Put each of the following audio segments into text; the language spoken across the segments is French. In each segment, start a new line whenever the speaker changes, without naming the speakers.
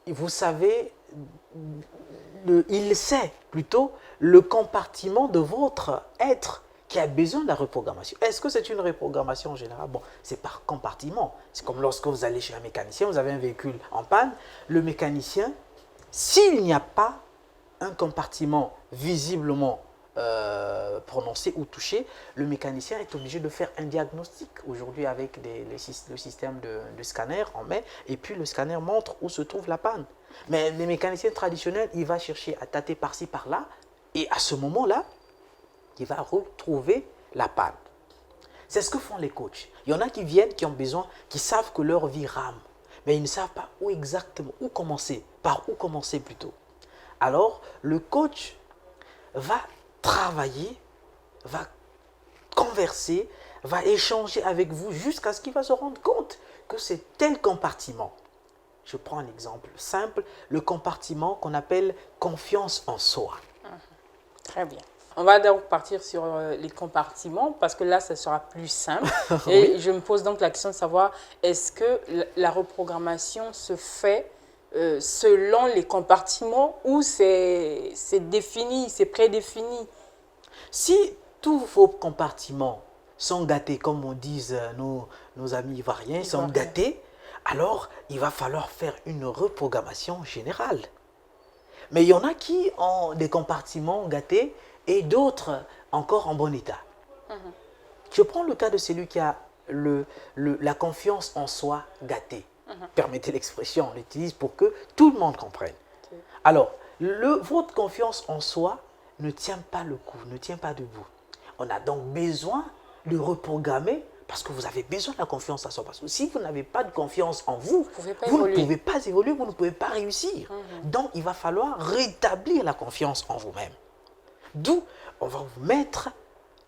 vous savez, il sait plutôt le compartiment de votre être qui a besoin de la reprogrammation. Est-ce que c'est une reprogrammation générale? Bon, c'est par compartiment. C'est comme lorsque vous allez chez un mécanicien, vous avez un véhicule en panne, le mécanicien, s'il n'y a pas un compartiment visiblement prononcé ou touché, le mécanicien est obligé de faire un diagnostic. Aujourd'hui, avec le système de scanner, on met, et puis le scanner montre où se trouve la panne. Mais les mécaniciens traditionnels, il va chercher à tâter par-ci, par-là, et à ce moment-là, il va retrouver la panne. C'est ce que font les coachs. Il y en a qui viennent, qui ont besoin, qui savent que leur vie rame, mais ils ne savent pas où exactement, où commencer, par où commencer plutôt. Alors, le coach va travailler, va converser, va échanger avec vous jusqu'à ce qu'il va se rendre compte que c'est tel compartiment. Je prends un exemple simple, le compartiment qu'on appelle confiance en soi.
Très bien. On va donc partir sur les compartiments parce que là, ça sera plus simple.
Oui.
Et je me pose donc la question de savoir, est-ce que la reprogrammation se fait selon les compartiments ou c'est défini, c'est prédéfini?
Si tous vos compartiments sont gâtés, comme on dit nos amis ivoiriens, sont gâtés, alors il va falloir faire une reprogrammation générale. Mais il y en a qui ont des compartiments gâtés et d'autres encore en bon état. Je prends le cas de celui qui a la confiance en soi gâtée. Permettez l'expression, on l'utilise pour que tout le monde comprenne. Alors, votre confiance en soi ne tient pas le coup, ne tient pas debout. On a donc besoin de reprogrammer parce que vous avez besoin de la confiance en soi. Parce que si vous n'avez pas de confiance en vous, vous ne pouvez pas évoluer, vous ne pouvez pas réussir. Donc, il va falloir rétablir la confiance en vous-même. D'où on va vous mettre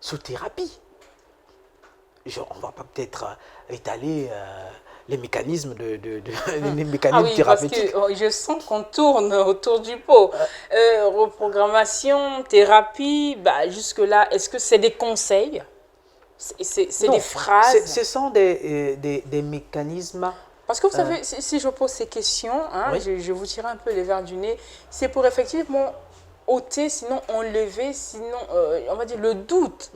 sous thérapie. On ne va pas peut-être étaler les mécanismes, les mécanismes thérapeutiques.
Parce que je sens qu'on tourne autour du pot. Reprogrammation, thérapie, bah, jusque-là, est-ce que c'est des conseils? C'est des phrases?
Ce sont des mécanismes.
Parce que vous savez, si je pose ces questions, hein, oui, je vous tire un peu les verres du nez, c'est pour effectivement ôter, sinon enlever, sinon, on va dire, le doute.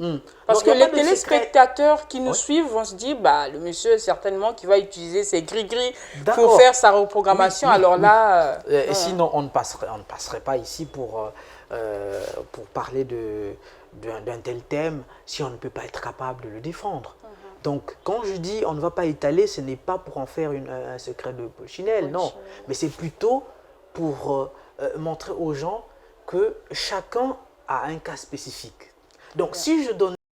Parce que les téléspectateurs qui nous suivent vont se dire, bah, le monsieur, certainement, qui va utiliser ses gris-gris pour faire sa reprogrammation. Alors là...
sinon, on ne passerait pas ici pour parler d'un tel thème si on ne peut pas être capable de le défendre. Donc, quand je dis on ne va pas étaler, ce n'est pas pour en faire un secret de polichinelle, non. Mais c'est plutôt pour montrer aux gens que chacun a un cas spécifique. Donc, si je donne